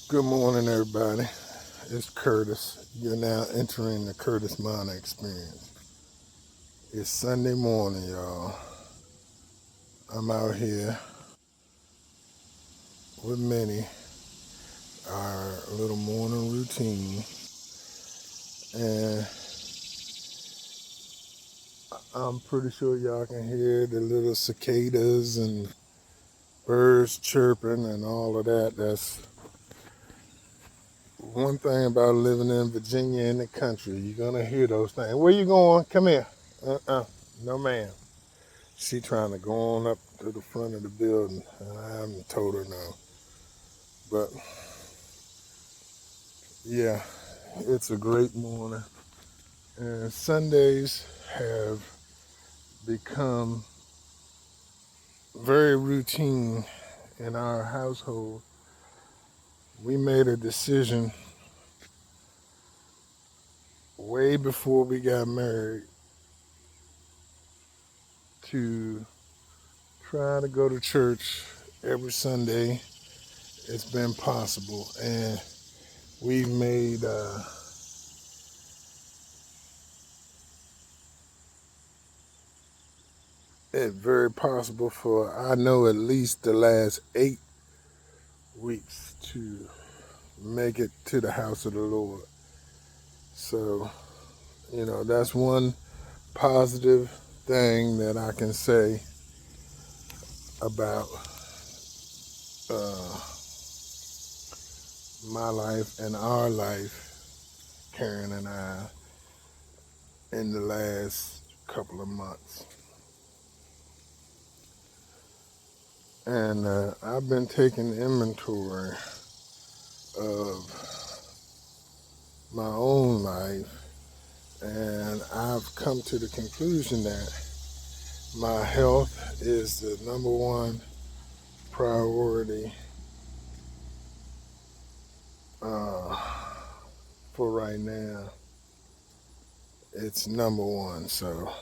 Good morning, everybody. It's Curtis. You're now entering the Curtis Minor Experience. It's Sunday morning, y'all. I'm out here with Minnie, our little morning routine, and I'm pretty sure y'all can hear the little cicadas and birds chirping and all of that. That's one thing about living in Virginia in the country. You're gonna hear those things. Where you going? Come here. No, ma'am. She trying to go on up to the front of the building, and I haven't told her no. But yeah, it's a great morning. And Sundays have become very routine in our household. We made a decision way before we got married to try to go to church every Sunday. It's been possible, and we've made it very possible for, I know, at least the last 8 weeks to make it to the house of the Lord. So, that's one positive thing that I can say about uh, my life and our life, Karen and I, in the last couple of months. And I've been taking inventory of my own life, and I've come to the conclusion that my health is the number one priority uh, for right now. It's number one. So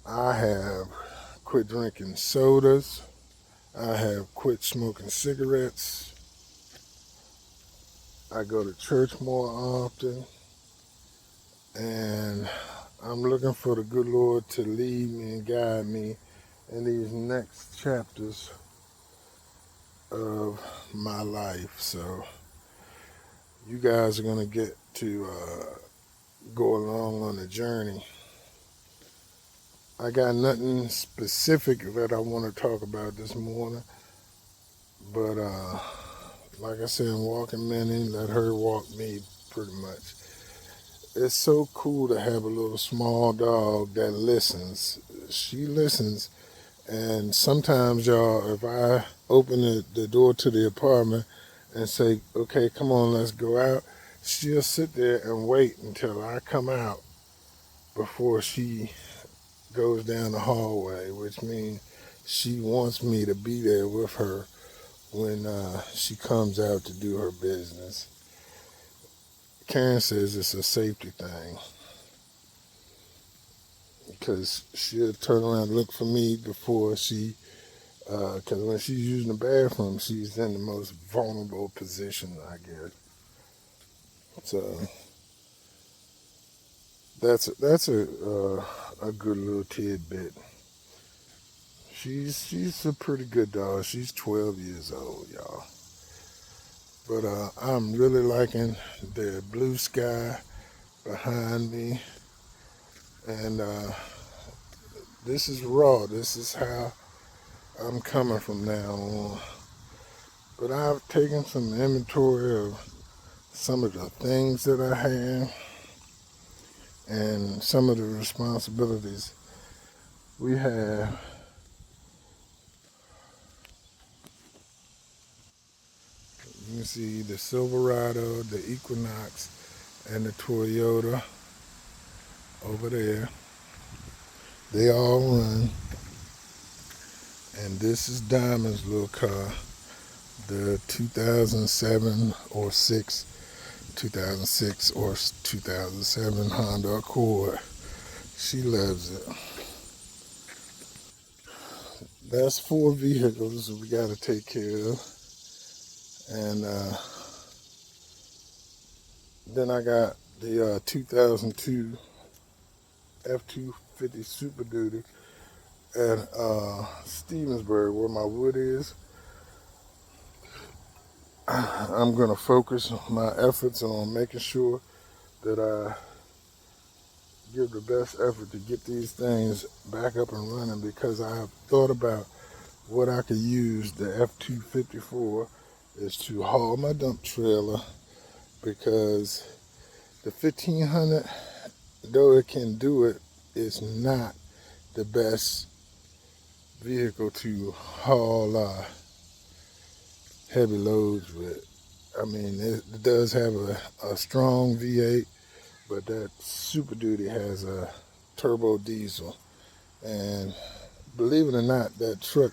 I have quit drinking sodas. I have quit smoking cigarettes. I go to church more often. And I'm looking for the good Lord to lead me and guide me in these next chapters of my life. So you guys are going to get to go along on the journey. I got nothing specific that I want to talk about this morning, but like I said, walking Minnie, let her walk me pretty much. It's so cool to have a little small dog that listens. She listens, and sometimes, y'all, if I open the door to the apartment and say, okay, come on, let's go out, she'll sit there and wait until I come out before she goes down the hallway, which means she wants me to be there with her when she comes out to do her business. Karen says it's a safety thing because she'll turn around and look for me before she, because when she's using the bathroom, she's in the most vulnerable position, I guess. So that's a good little tidbit. She's a pretty good dog. She's 12 years old, y'all. But I'm really liking the blue sky behind me, and this is raw. This is how I'm coming from now on. But I've taken some inventory of some of the things that I have and some of the responsibilities we have. You can see the Silverado, the Equinox, and the Toyota over there. They all run. And this is Diamond's little car, the 2006 or 2007 Honda Accord. She loves it. That's 4 vehicles we got to take care of. And then I got the 2002 F-250 Super Duty at Stevensburg, where my wood is. I'm going to focus my efforts on making sure that I give the best effort to get these things back up and running, because I have thought about what I could use the F-250 for is to haul my dump trailer, because the 1500, though it can do it, is not the best vehicle to haul heavy loads with. I mean, it does have a strong V8, but that Super Duty has a turbo diesel. And believe it or not, that truck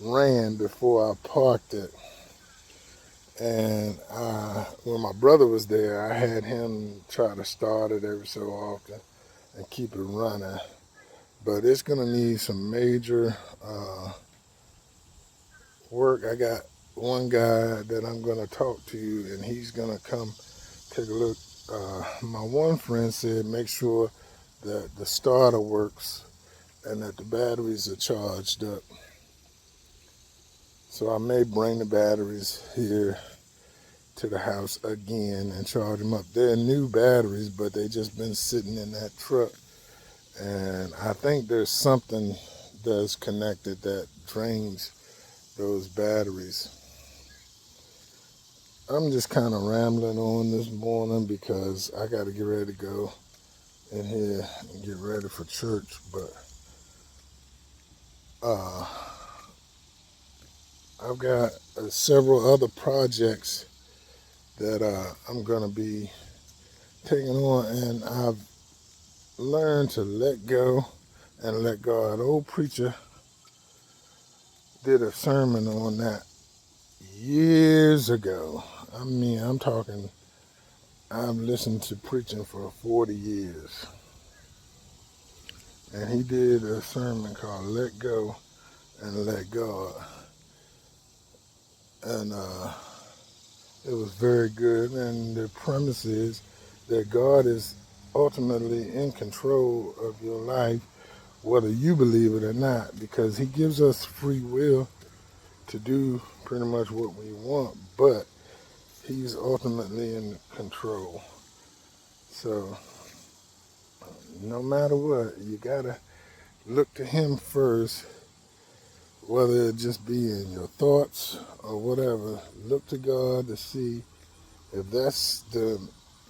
ran before I parked it. And when my brother was there, I had him try to start it every so often and keep it running. But it's going to need some major work. I got one guy that I'm going to talk to, and he's going to come take a look. My one friend said make sure that the starter works and that the batteries are charged up. So I may bring the batteries here to the house again and charge them up. They're new batteries, but they just been sitting in that truck. And I think there's something that's connected that drains those batteries. I'm just kind of rambling on this morning because I got to get ready to go in here and get ready for church. But I've got several other projects that I'm going to be taking on, and I've learned to let go and let God. An old preacher did a sermon on that years ago. I mean, I'm talking, I've listened to preaching for 40 years. And he did a sermon called Let Go and Let God. And it was very good. And the premise is that God is ultimately in control of your life, whether you believe it or not, because he gives us free will to do pretty much what we want, but he's ultimately in control. So no matter what, you gotta look to him first, whether it just be in your thoughts or whatever. Look to God to see if that's the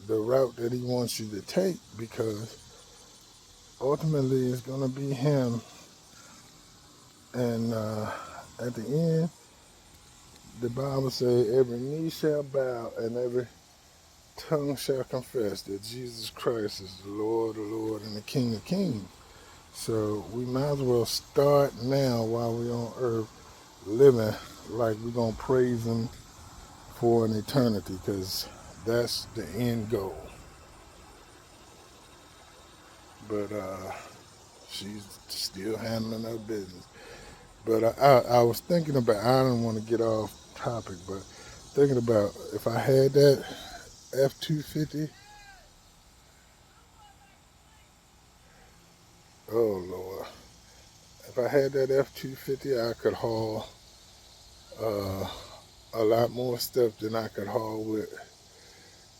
route that he wants you to take, because ultimately it's gonna be him. And at the end, the Bible says every knee shall bow and every tongue shall confess that Jesus Christ is the Lord of Lords and the King of Kings. So we might as well start now while we're on earth, living like we're going to praise him for an eternity, because that's the end goal. But she's still handling her business. But I was thinking about, I don't want to get off topic, but thinking about if I had that F-250, oh Lord. If I had that F-250, I could haul uh, a lot more stuff than I could haul with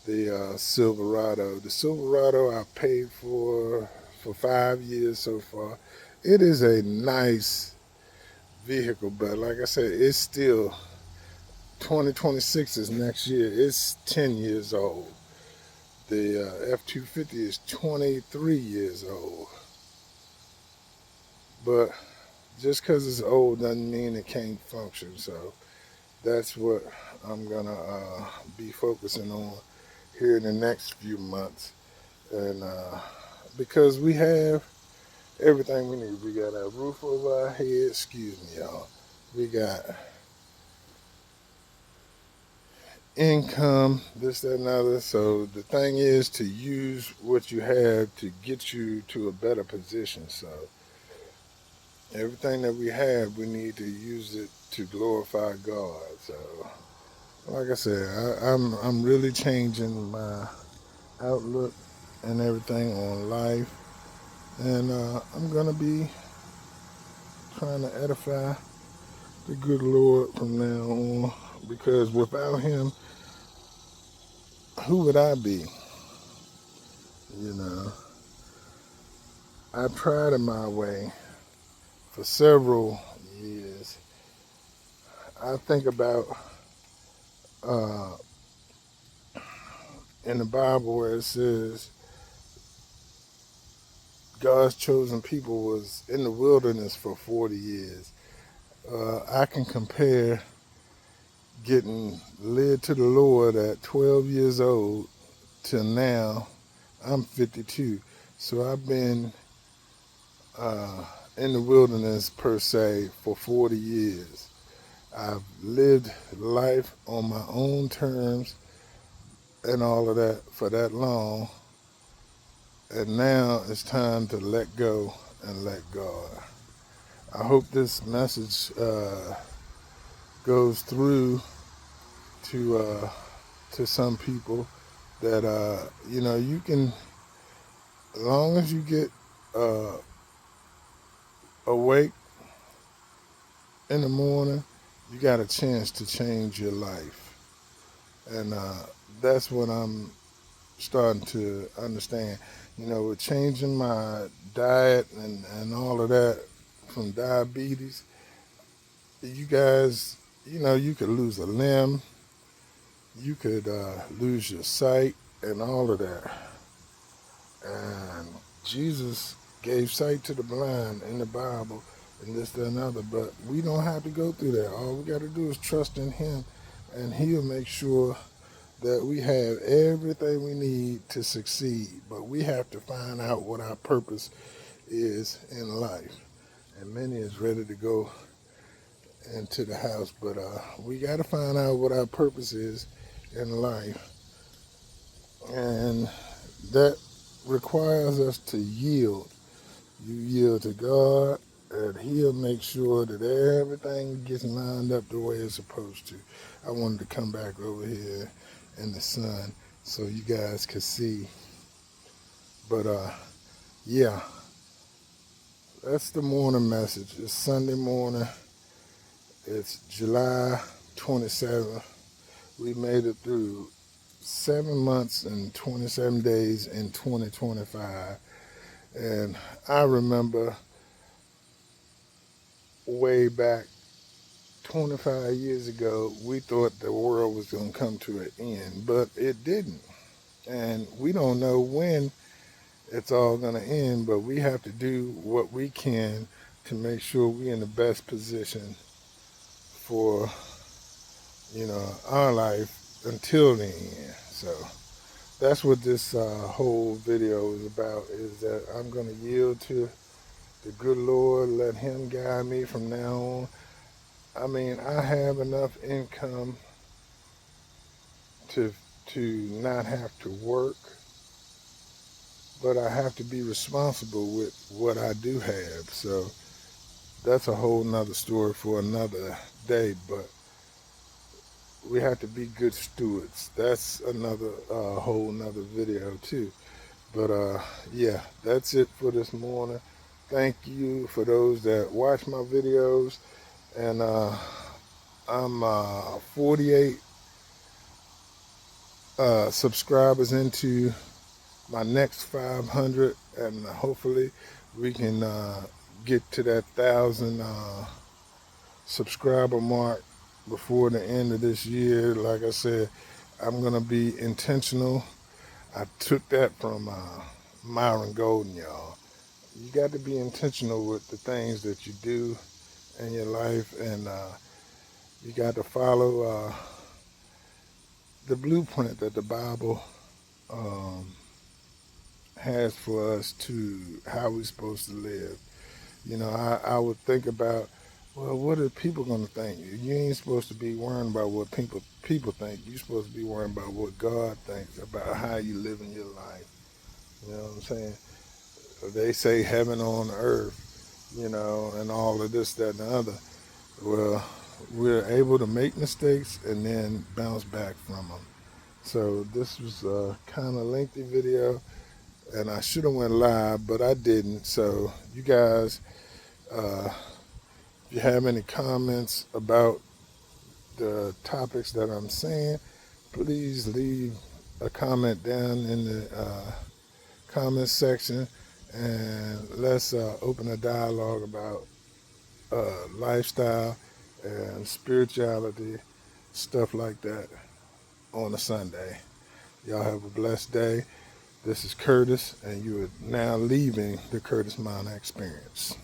the Silverado. The Silverado I paid for 5 years so far. It is a nice vehicle, but like I said, it's still 2026 is next year. It's 10 years old. The F-250 is 23 years old. But just because it's old doesn't mean it can't function. So that's what I'm gonna be focusing on here in the next few months. And because we have everything we need. We got a roof over our head, excuse me y'all. We got income, this, that, and other. So the thing is to use what you have to get you to a better position. So everything that we have, we need to use it to glorify God. So like I said, I'm really changing my outlook and everything on life, and I'm gonna be trying to edify the good Lord from now on. Because without Him, who would I be? You know, I tried it my way for several years. I think about uh, in the Bible where it says God's chosen people was in the wilderness for 40 years. I can compare getting led to the Lord at 12 years old till now. I'm 52. So I've been uh, in the wilderness per se for 40 years. I've lived life on my own terms and all of that for that long. And now it's time to let go and let God. I hope this message goes through to some people that you can, as long as you get uh, awake in the morning, you got a chance to change your life, and that's what I'm starting to understand. With changing my diet and all of that from diabetes, you guys, you could lose a limb, you could lose your sight, and all of that. And Jesus gave sight to the blind in the Bible, and this, that, and other. But we don't have to go through that. All we got to do is trust in Him, and He'll make sure that we have everything we need to succeed. But we have to find out what our purpose is in life. And many is ready to go into the house, but we got to find out what our purpose is in life, and that requires us to yield. You yield to God, and He'll make sure that everything gets lined up the way it's supposed to. I wanted to come back over here in the sun so you guys could see. But yeah, that's the morning message. It's Sunday morning. It's July 27th. We made it through 7 months and 27 days in 2025. And I remember way back 25 years ago, we thought the world was going to come to an end, but it didn't. And we don't know when it's all going to end, but we have to do what we can to make sure we're in the best position for, our life until the end. So that's what this whole video is about, is that I'm going to yield to the good Lord, let Him guide me from now on. I mean, I have enough income to to not have to work, but I have to be responsible with what I do have. So that's a whole nother story for another day, but we have to be good stewards. That's another whole nother video too. But yeah, that's it for this morning. Thank you for those that watch my videos, and I'm 48 subscribers into my next 500, and hopefully we can get to that 1,000 subscriber mark before the end of this year. Like I said, I'm gonna be intentional. I took that from Myron Golden, y'all. You got to be intentional with the things that you do in your life, and you got to follow the blueprint that the Bible um, has for us to how we're supposed to live. I would think about, well, what are people going to think? You ain't supposed to be worrying about what people think. You're supposed to be worrying about what God thinks about how you live in your life. You know what I'm saying? They say heaven on earth, and all of this, that, and the other. Well, we're able to make mistakes and then bounce back from them. So this was a kind of lengthy video, and I should have went live, but I didn't. So you guys, uh, if you have any comments about the topics that I'm saying, please leave a comment down in the comment section, and let's open a dialogue about lifestyle and spirituality, stuff like that on a Sunday. Y'all have a blessed day. This is Curtis, and you are now leaving the Curtis Minor Experience.